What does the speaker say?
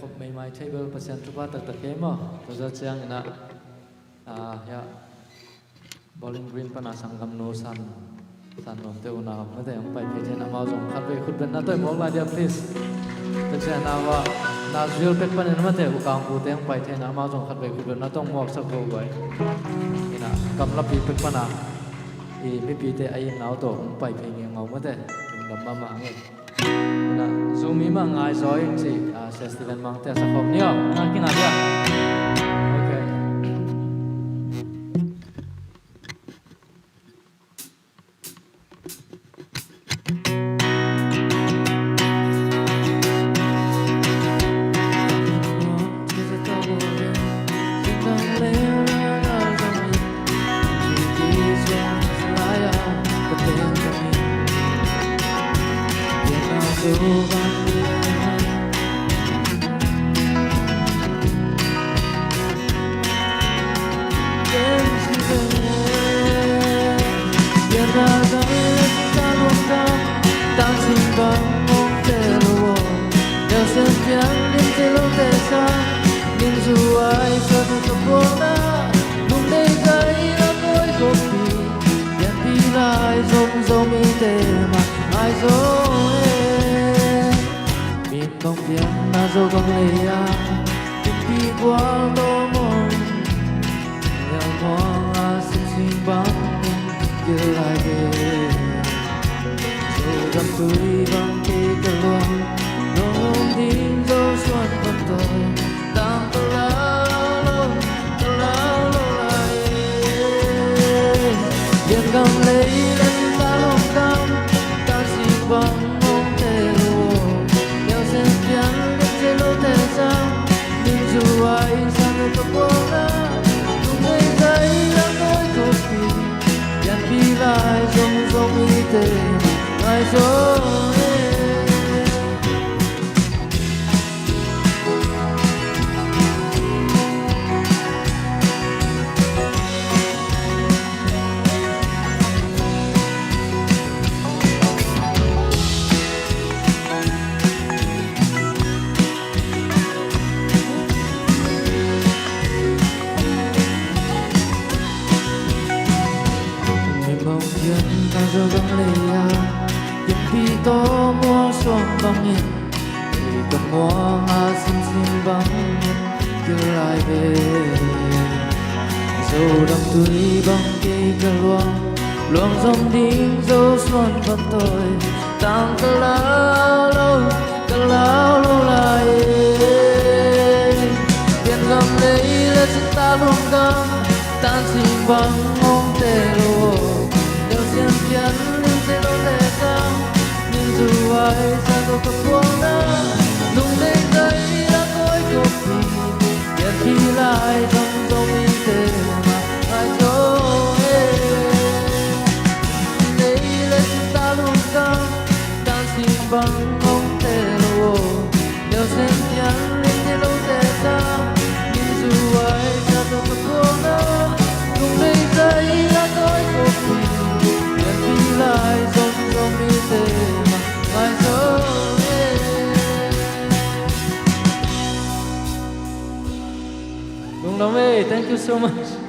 khop mai mai table percent tu ba tak tak ke mo to za chiang na ya bowling green pa na sangam no san nom te una ma te ang pai phe chen amao jong khat ve khut ben na toy mok la dia please te chen na wa na zil pek pan ma te ku kang ku te ang pai chen amao jong khat ve khut ben na tong mok sak go bai ina kam la pi pek pa na i mi pi te ai nau to ang pai phe nge ngau ma te tum lam ma nge ina zoomi ma ngai zoi chi festival mang te sa khom nio na kina dia okay thank you so much.